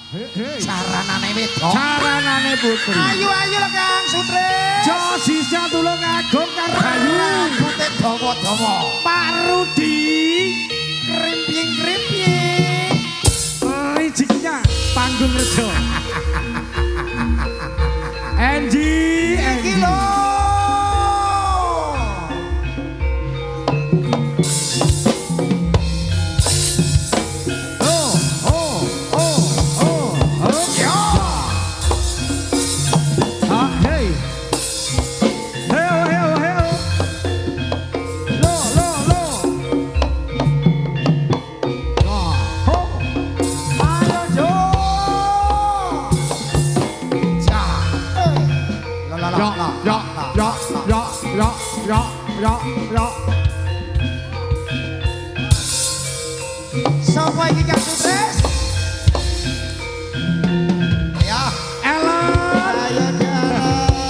Caranane wedok. Caranane putri. Ayu-ayu lho Kang Sutri. Josisnya tulung agung karo ayu. Rambute dawa-dawa. Pak Rudi. Krimping-krimping. Rezekinya panggung rejo. Andy, Iki lho. Sapa iki Kang Sutris? Ya, Ellen.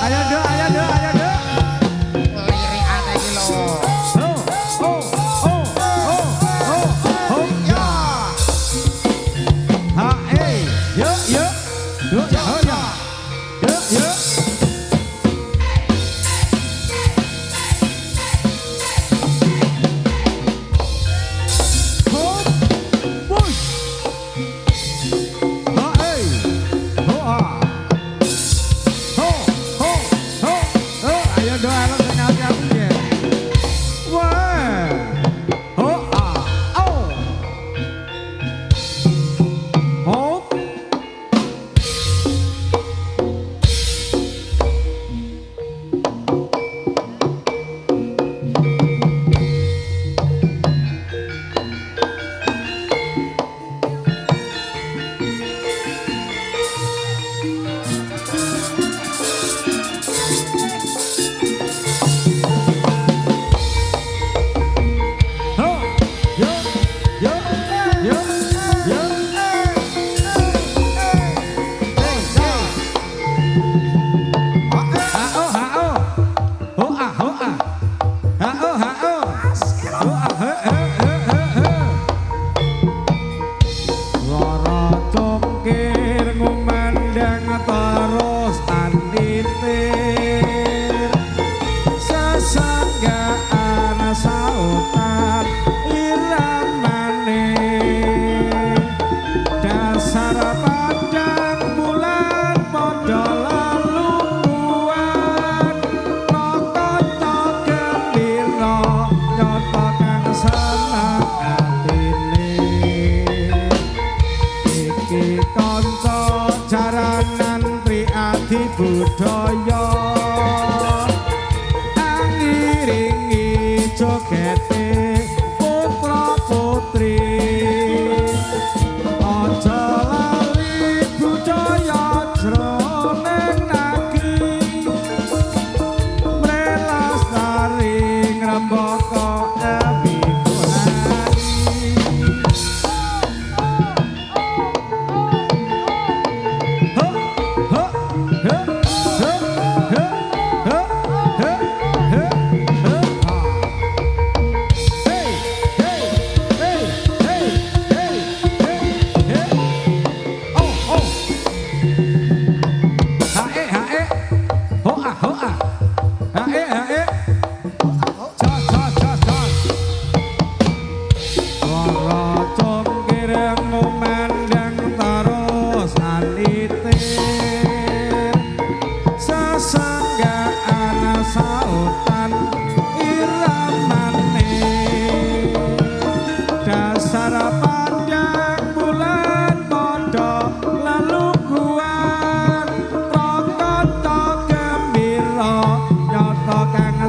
Ayo do. Lirikane iki lho. Ya. Budaya angiringi jogete putra putri aja lali budaya jroning negeri mrelas taring rembaka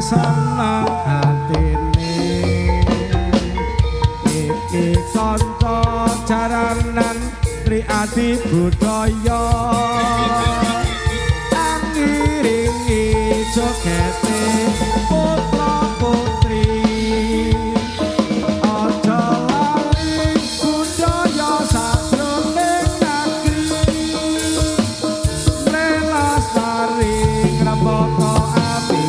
seneng atine iki kanca jaranan Triadi budaya angiringi jogete putra putri aja lali budaya sajroning negeri mrelas taring rembaka api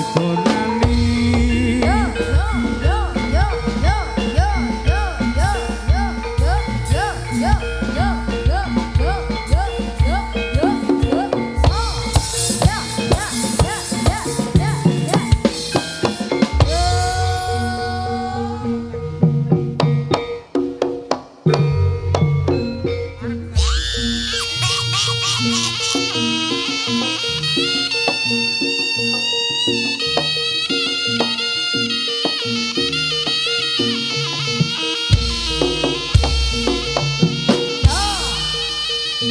Nggih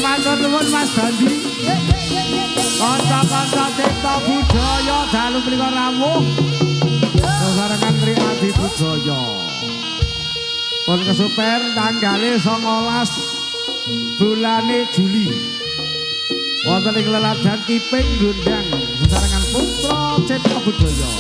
matur nuwun Mas Bandi. Kanca-kanca cipta budaya dalu mriku rawuh. Sesarengan Tri Adi Budaya. Pun kesupen tanggale 19 bulane Juli. Wonten ing leladan Kiping Gondang sesarengan putra cipta budaya.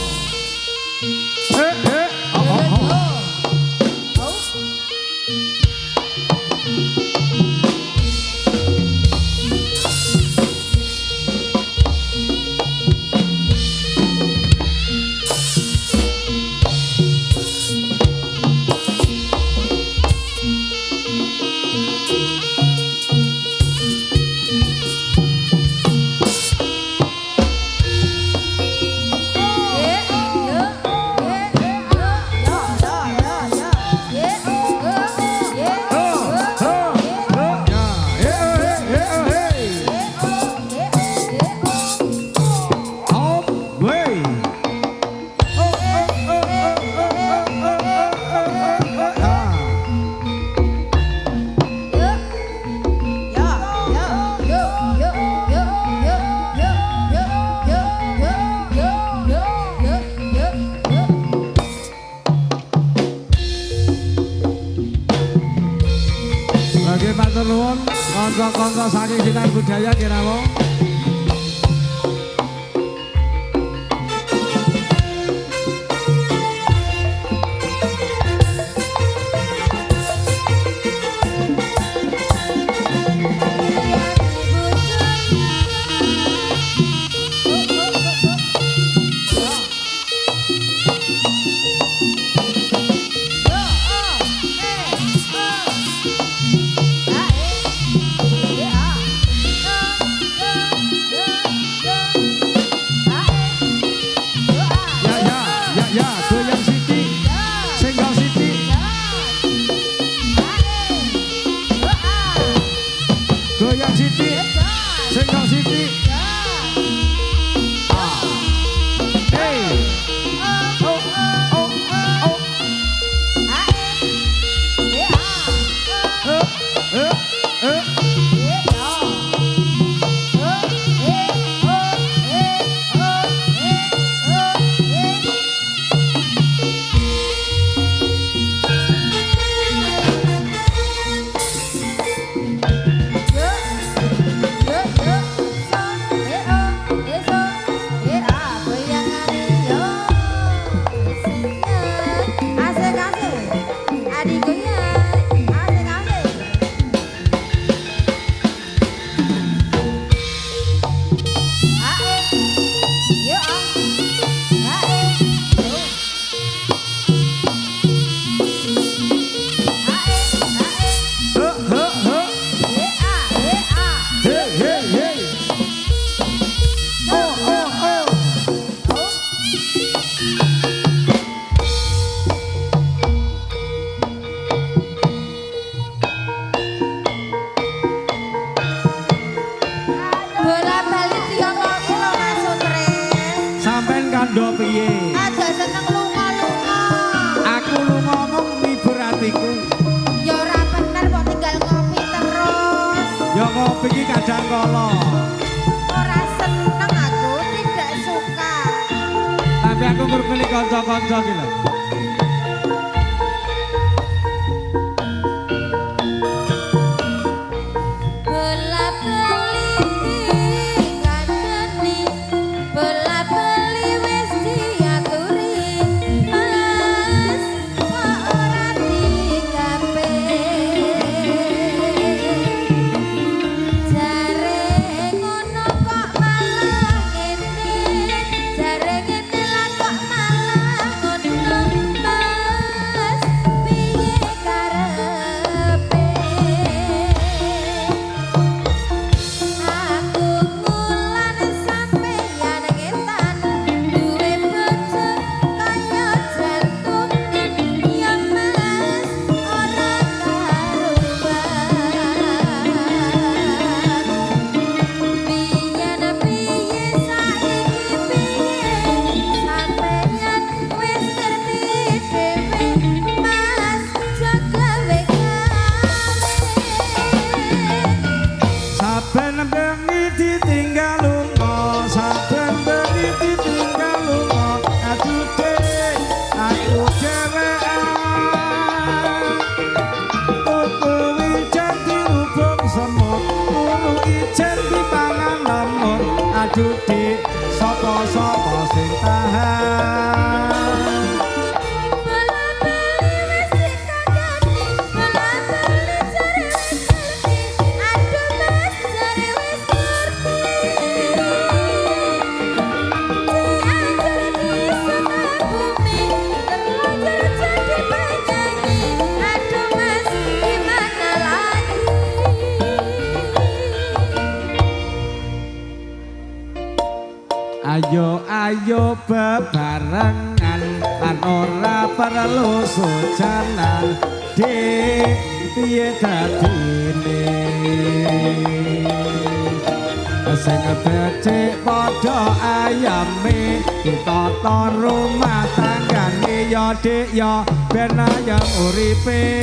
Matur nuwun kanca-kanca saking Sinar Budaya kirawa. Goyang Siti, Sengkang Siti. Hey. Oh, oh, oh. Kandha piye? Aja seneng lunga-lunga. Aku lunga mung ngibur atiku. Ya ora bener kok tinggal ngopi terus. Ya ngopi iki kadang kala. Ora seneng aku, tidak suka. Tapi aku ngrungokne kanca-kanca iki lho. Jare ngene lah kok malah ngono. ditinggal lunga saben bengi ditinggal lunga aduh dek aku cerekan tuku wijen dirubung semut turu ijen dipangan lemut aduh dek sapa-sapa sing tahan Ayo ayo bebarengan lan ora perlu sujanan Dik piye dadine sing becik padha ayame ditata rumah tanggane ya Dik ya ben ayam uripe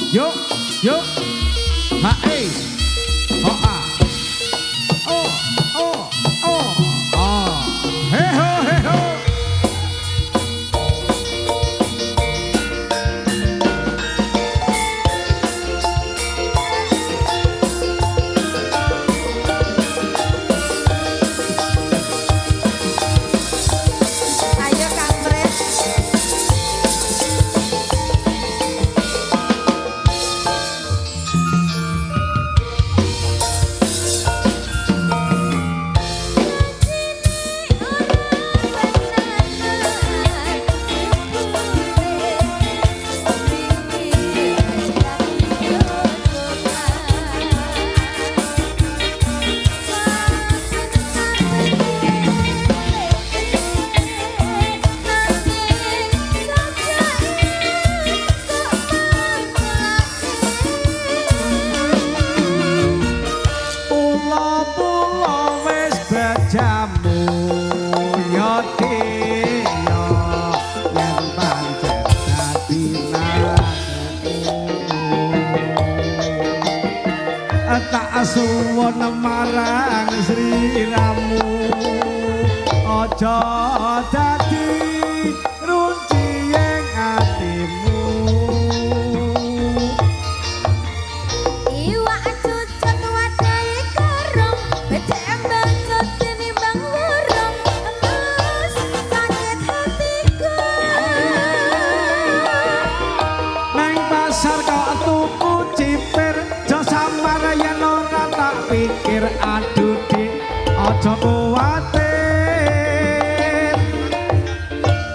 Yuk, yuk, ha-eh, ho-a, oh, oh, oh, ah, he-ho, he-ho. Ayo kampret. Pulo-pulo wis bejamu yo Dik yo yen pancen dadi naku tak suwun marang sliramu aja dadi runci ing atimu Iwak cucut wadai karung, becek banget tinimbang burung, emas sakit hatiku. nang pasar kok tuku cipir jo samar yen ora tak pikir aduh Dik aja kuwatir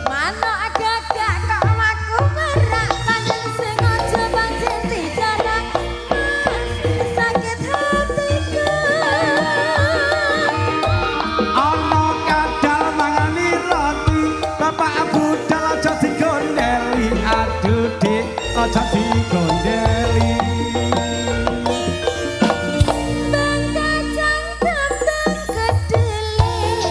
Manuk gagak kok laku merak, pancen sing aja pancen dijarak, mas sakit hatiku. ana kadal mangani roti bapak budal aja digondeli aduh Dik aja digondeli Bang kacang tambang kedele,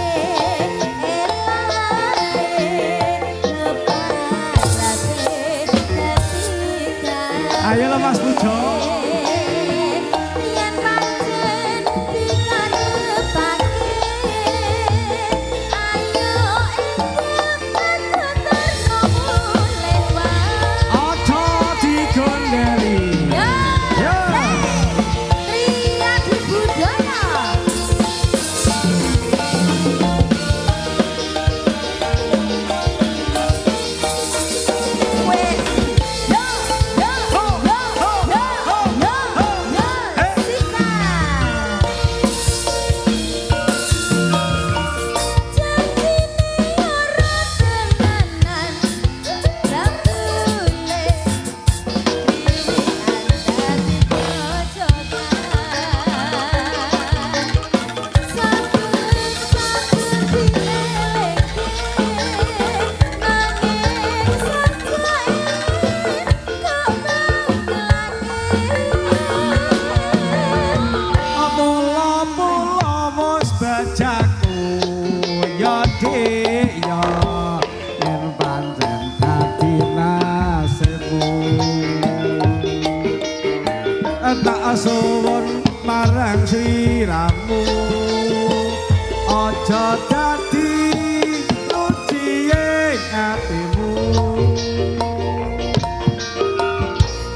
sliramu aja dadi ujian hatimu.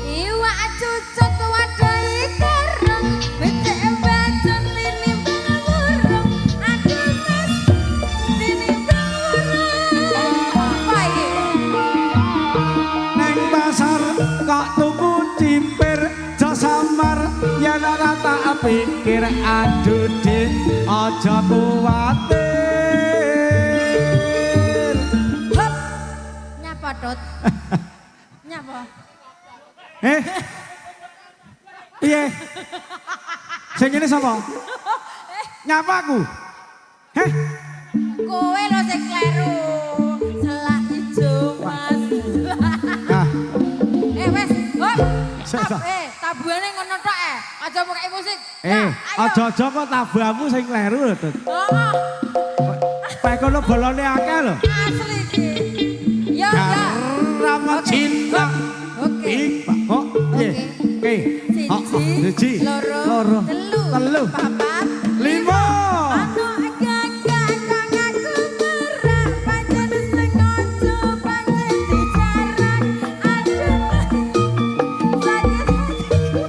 Iwak cucut wadahi karung, becek bacon tinimbang burung, aduh mas tinimbang burung. Baik. Neng pasar kok tuku cipir aja samar yen ora tak pikir aduh dik aja kuwatir. Hop. Nyapa Dot? Nyapa? Piye? Sing ngene sapa? Nyapa aku? Heh? Kowe lho sing kleru. Selak ijo mas. Ah, Wes, hop. Sesa. Tabuhane ngono tok aja pakai musik. aja-aja kok tabamu sing kleru lho, Tut. Oh, Pak kono bolone akeh lho. asli iki. Yo, yo. Rama cinta. Oke. Kok piye? Oke. Siji, loro, telu, papat, lima. Anu agak-agak kang aku merak, pancen sing ojo pancen dijarak. Aduh, sakit hatiku.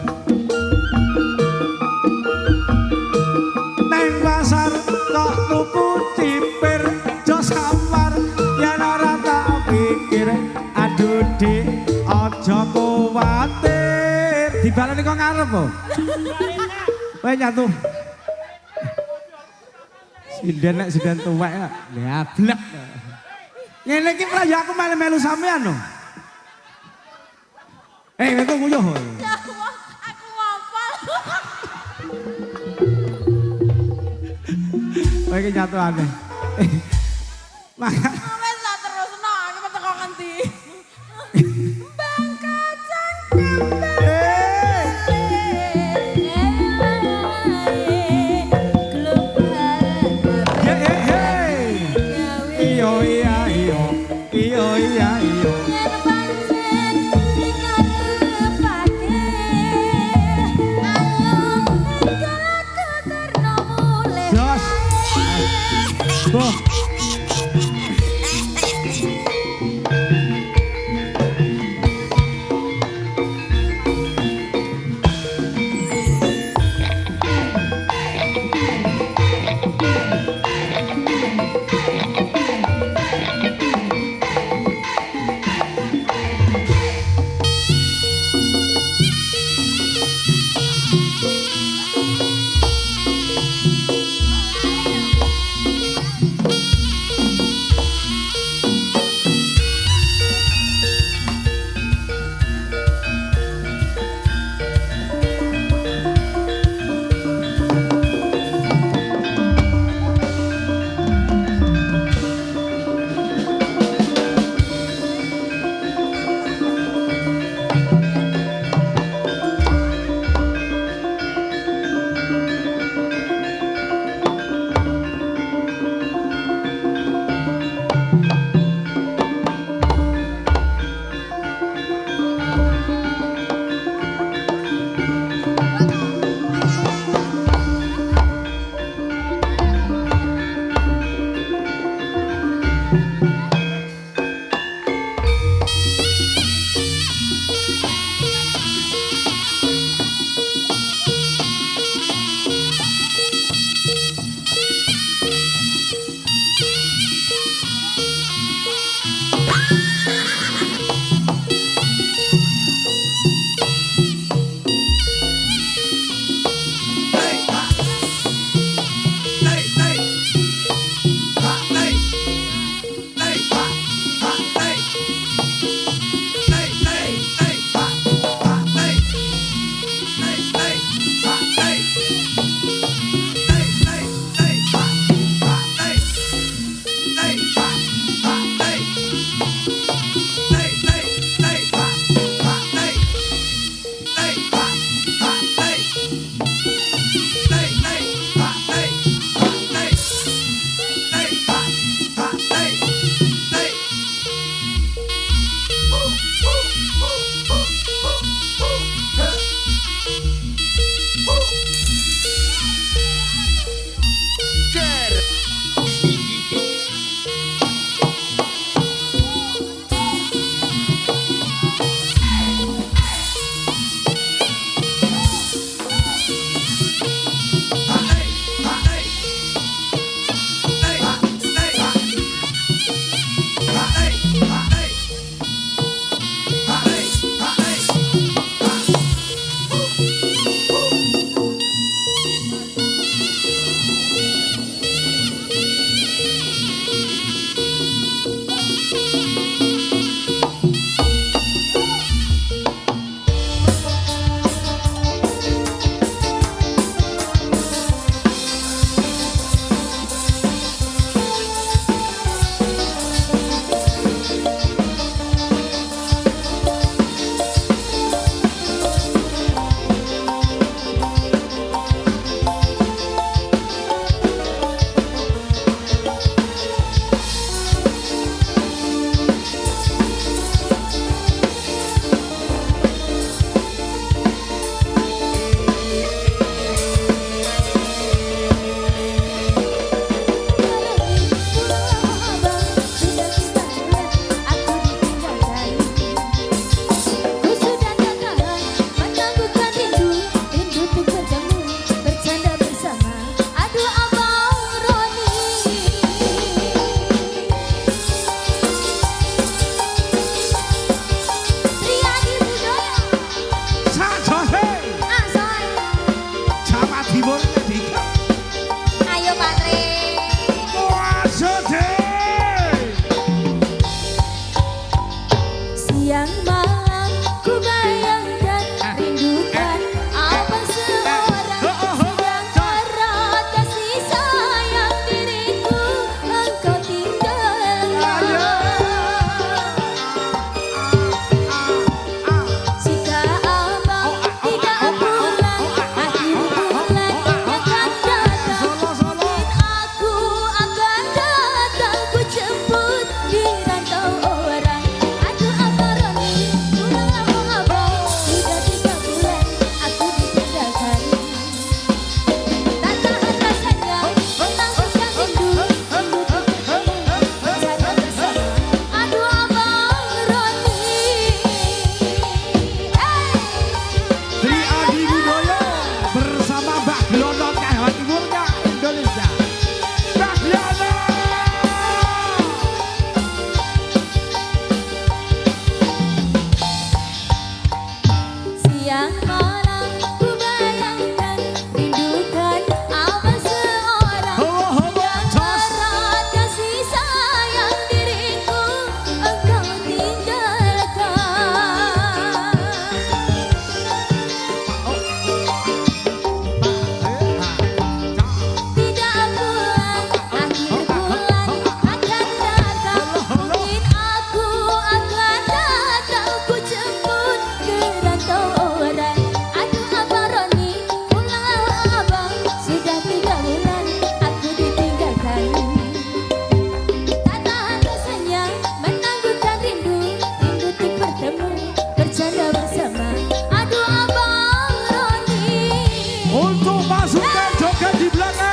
Neng pasar kok tuku cipir aja samar yen ora tak pikir aduh dik aja kuwatir. Dibaleni kok ngarep kok. Kowe nyatu. Sinden nek sinden tuwek kok. Ya blek. Ngene iki pra ya aku melu-melu sampean lho. Kowe nguyuh. Ya Allah, aku ngapal. Kowe iki nyatu aneh. Maka Wes tak terusno, aku mau teko ngendi. Bang kacang kembar. iyo iya iyo iyo iya iyo Jos. Boh. hiburnya dikit. Ayo Patri. Puasa deh. Siang malam ku bayangkan rindukan apa seorang yang erat kasih sayang diriku engkau tinggalkan. Jika abang tidak pulang akhir bulan akan datang, mungkin aku akan datang ku jemput di rantau orang. Aduh abang Roni, pulang abang, sudah 3 bulan aku ditinggalkan. Tak tahan rasanya menangguhkan rindu, rindu tiba-tiba bersama. Aduh abang Roni, Tri Adi Widoyo bersama Mbak Glono Jawa Timurnya Indonesia. Mbak Glono. siang malam ku bayangkan rindukan apa seorang yang erat kasih sayang diriku engkau tinggalkan. Tidak pulang akhir bulan akan datang, mungkin aku akan datang ku jemput ke rantau orang. Aduh abang Roni, pulang abang, sudah 3 bulan aku ditinggalkan. Tak tahan rasanya menangguhkan rindu, rindu tik bertemu bercanda bersama. Aduh abang Roni. Untuk pasukan joget di belakang.